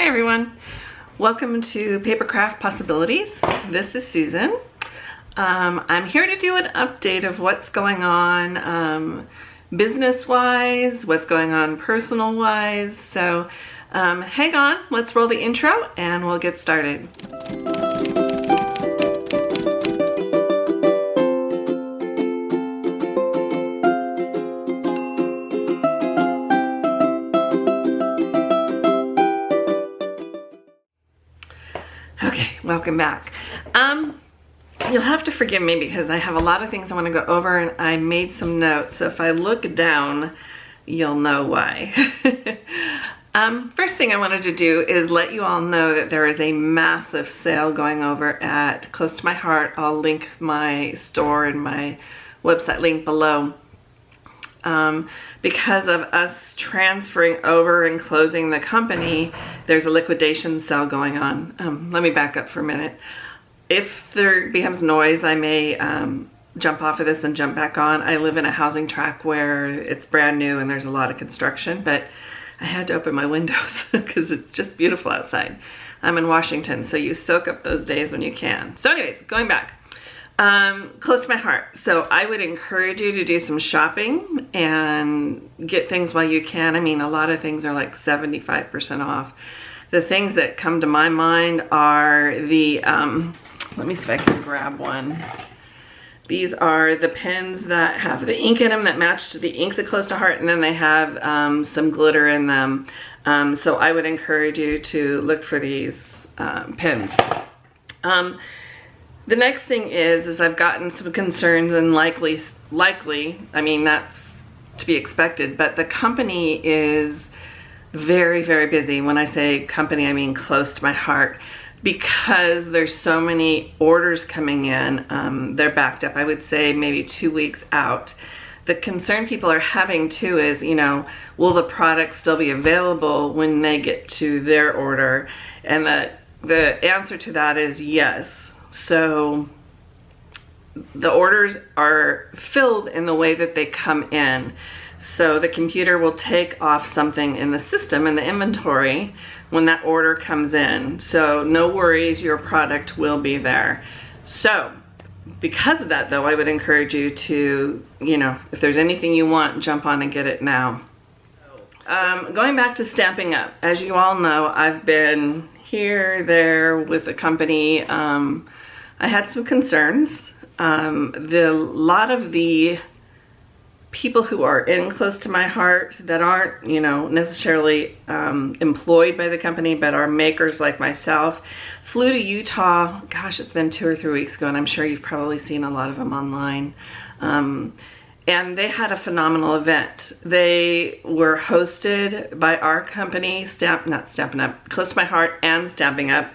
Hi everyone, welcome to Papercraft Possibilities. This is Susan. I'm here to do an update of what's going on business-wise, what's going on personal-wise. So hang on, let's roll the intro and we'll get started. Okay, welcome back. You'll have to forgive me because I have a lot of things I want to go over and I made some notes, so if I look down, you'll know why. First thing I wanted to do is let you all know that there is a massive sale going over at Close to My Heart. I'll link my store and my website link below. Because of us transferring over and closing the company, there's a liquidation sale going on. Let me back up for a minute. If there becomes noise, I may jump off of this and jump back on. I live in a housing tract where it's brand new and there's a lot of construction, but I had to open my windows because it's just beautiful outside. I'm in Washington, so you soak up those days when you can. So anyways, going back. Close to my heart. So I would encourage you to do some shopping and get things while you can. I mean, a lot of things are like 75% off. The things that come to my mind are the, let me see if I can grab one. These are the pens that have the ink in them that match to the inks at Close to Heart, and then they have some glitter in them. So I would encourage you to look for these pens. The next thing is I've gotten some concerns, and likely, I mean, that's to be expected, but the company is very, very busy. When I say company, I mean Close to My Heart, because there's so many orders coming in. They're backed up, I would say maybe 2 weeks out. The concern people are having too is, you know, will the product still be available when they get to their order? And the answer to that is yes. So the orders are filled in the way that they come in. So the computer will take off something in the system, in the inventory, when that order comes in. So no worries, your product will be there. So because of that though, I would encourage you to, you know, if there's anything you want, jump on and get it now. Going back to Stampin' Up, as you all know, I've been there with the company. I had some concerns. A lot of the people who are in Close to My Heart that aren't, you know, necessarily employed by the company, but are makers like myself, flew to Utah. Gosh, it's been 2 or 3 weeks ago, and I'm sure you've probably seen a lot of them online. And they had a phenomenal event. They were hosted by our company, Close to My Heart and Stampin' Up.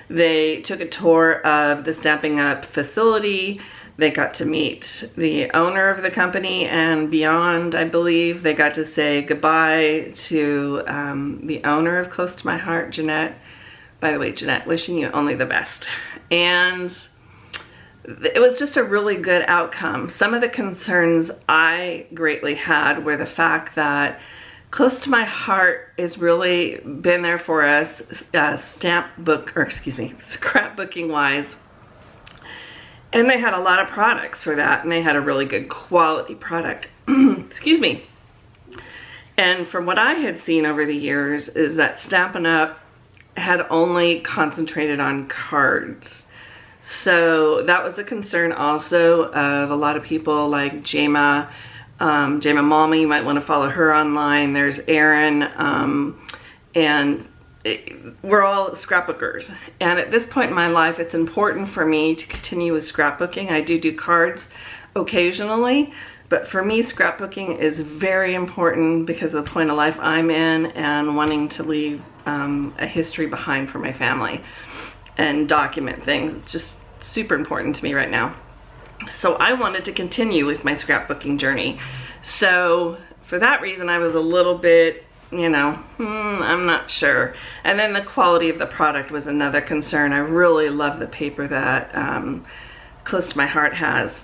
They took a tour of the Stampin' Up facility. They got to meet the owner of the company and beyond, I believe. They got to say goodbye to the owner of Close to My Heart, Jeanette. By the way, Jeanette, wishing you only the best. And it was just a really good outcome. Some of the concerns I greatly had were the fact that Close to My Heart has really been there for us, scrapbooking wise. And they had a lot of products for that, and they had a really good quality product. Excuse me. And from what I had seen over the years is that Stampin' Up had only concentrated on cards. So that was a concern also of a lot of people like Jama Malmy. You might want to follow her online. There's Erin, and we're all scrapbookers. And at this point in my life, it's important for me to continue with scrapbooking. I do cards occasionally, but for me, scrapbooking is very important because of the point of life I'm in and wanting to leave a history behind for my family and document things. It's just super important to me right now. So I wanted to continue with my scrapbooking journey. So for that reason, I was a little bit, you know, I'm not sure. And then the quality of the product was another concern. I really love the paper that Close to My Heart has.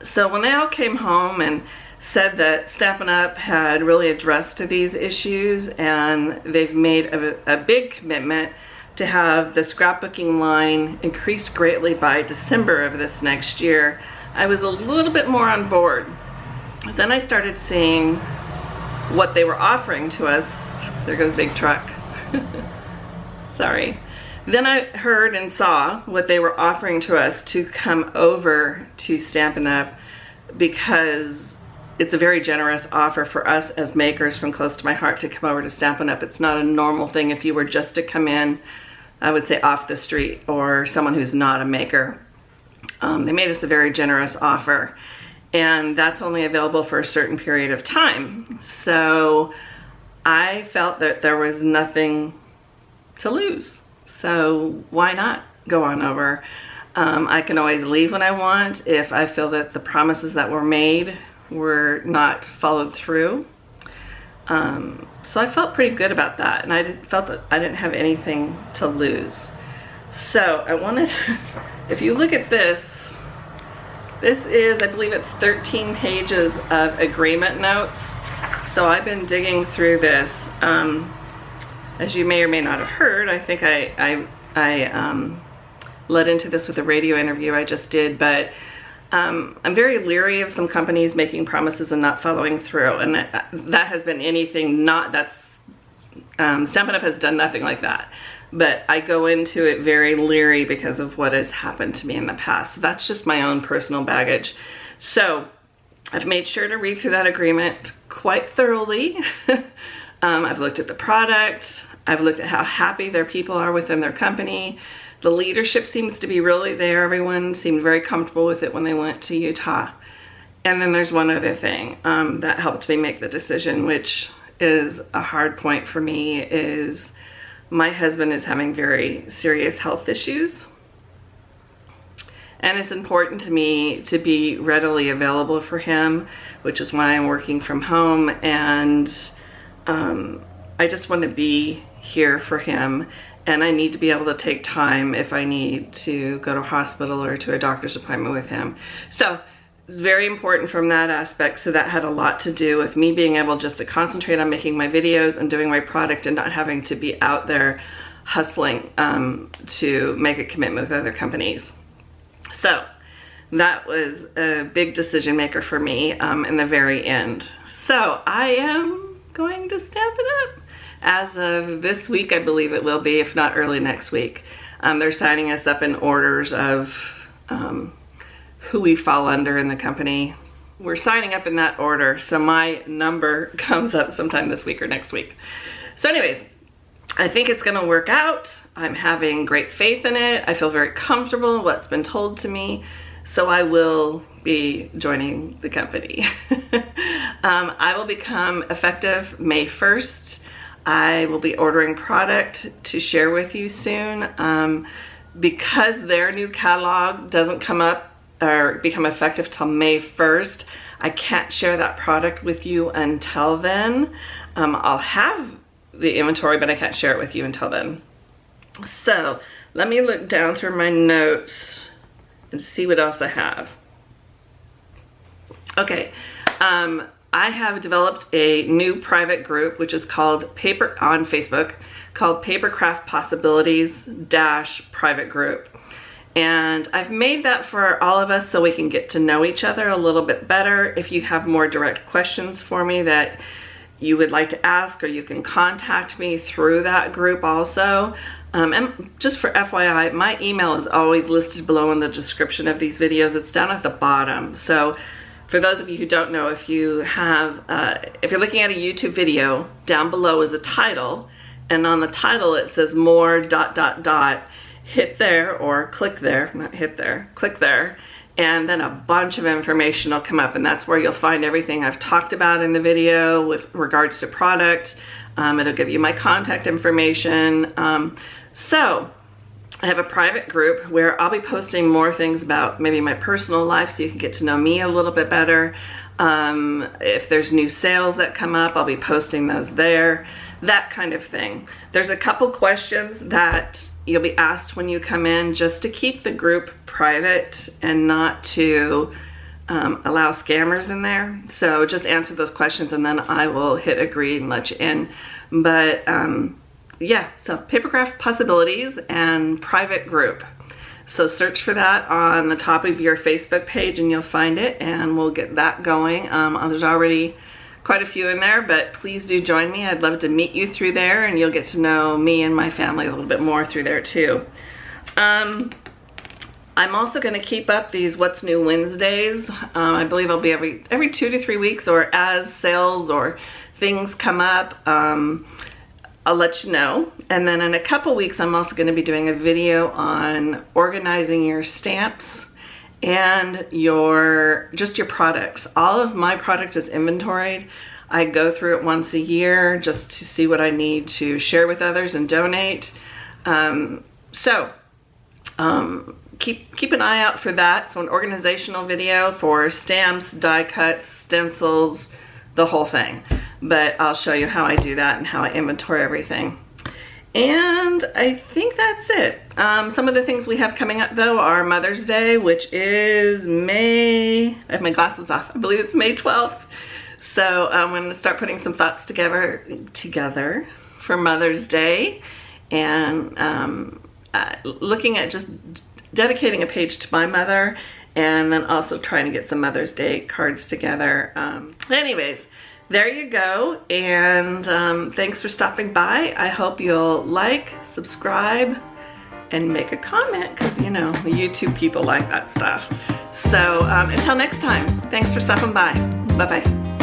So when they all came home and said that Stampin' Up! Had really addressed these issues, and they've made a big commitment to have the scrapbooking line increased greatly by December of this next year. I was a little bit more on board. Then I started seeing what they were offering to us. There goes big truck. Sorry. Then I heard and saw what they were offering to us to come over to Stampin' Up! Because it's a very generous offer for us as makers from close to my heart to come over to Stampin' Up! It's not a normal thing if you were just to come in, I would say off the street, or someone who's not a maker. They made us a very generous offer, and that's only available for a certain period of time. So I felt that there was nothing to lose. So why not go on over? I can always leave when I want if I feel that the promises that were made were not followed through. So I felt pretty good about that, and I felt that I didn't have anything to lose. So I wanted, if you look at this, this is, I believe it's 13 pages of agreement notes. So I've been digging through this. As you may or may not have heard, I think I led into this with a radio interview I just did, but I'm very leery of some companies making promises and not following through, and that has been anything not, Stampin' Up! Has done nothing like that, but I go into it very leery because of what has happened to me in the past. So that's just my own personal baggage. So I've made sure to read through that agreement quite thoroughly. I've looked at the product, I've looked at how happy their people are within their company. The leadership seems to be really there. Everyone seemed very comfortable with it when they went to Utah. And then there's one other thing that helped me make the decision, which is a hard point for me, is my husband is having very serious health issues. And it's important to me to be readily available for him, which is why I'm working from home, and I just want to be here for him, and I need to be able to take time if I need to go to a hospital or to a doctor's appointment with him. So it's very important from that aspect. So that had a lot to do with me being able just to concentrate on making my videos and doing my product and not having to be out there hustling to make a commitment with other companies. So that was a big decision maker for me in the very end. So I am going to Stampin' Up! As of this week, I believe it will be, if not early next week. They're signing us up in orders of who we fall under in the company. We're signing up in that order, so my number comes up sometime this week or next week. So anyways, I think it's gonna work out. I'm having great faith in it. I feel very comfortable in what's been told to me, so I will be joining the company. I will become effective May 1st. I will be ordering product to share with you soon. Because their new catalog doesn't come up or become effective till May 1st, I can't share that product with you until then. I'll have the inventory, but I can't share it with you until then. So let me look down through my notes and see what else I have. Okay, I have developed a new private group, which is called on Facebook, called Papercraft Possibilities - private group. And I've made that for all of us so we can get to know each other a little bit better. If you have more direct questions for me that you would like to ask, or you can contact me through that group also. And just for FYI, my email is always listed below in the description of these videos. It's down at the bottom. So for those of you who don't know, if you have, if you're looking at a YouTube video, down below is a title, and on the title it says more ... Hit there or click there, not hit there, click there, and then a bunch of information will come up, and that's where you'll find everything I've talked about in the video with regards to product. It'll give you my contact information. So I have a private group where I'll be posting more things about maybe my personal life so you can get to know me a little bit better. If there's new sales that come up, I'll be posting those there, that kind of thing. There's a couple questions that you'll be asked when you come in, just to keep the group private and not to allow scammers in there. So just answer those questions and then I will hit agree and let you in. But yeah, so papercraft possibilities and private group. So search for that on the top of your Facebook page and you'll find it, and we'll get that going. There's already quite a few in there, but please do join me. I'd love to meet you through there, and you'll get to know me and my family a little bit more through there too. I'm also going to keep up these What's New Wednesdays. I believe I'll be every 2 to 3 weeks, or as sales or things come up, I'll let you know. And then in a couple weeks, I'm also going to be doing a video on organizing your stamps and just your products. All of my product is inventoried. I go through it once a year just to see what I need to share with others and donate. Keep an eye out for that. So an organizational video for stamps, die cuts, stencils, the whole thing. But I'll show you how I do that and how I inventory everything. And I think that's it. Some of the things we have coming up though are Mother's Day, which is I have my glasses off, I believe it's May 12th. So I'm going to start putting some thoughts together for Mother's Day, and looking at just dedicating a page to my mother, and then also trying to get some Mother's Day cards together. Anyways, there you go, and thanks for stopping by. I hope you'll like, subscribe, and make a comment, because you know, the YouTube people like that stuff. So until next time, thanks for stopping by. Bye-bye.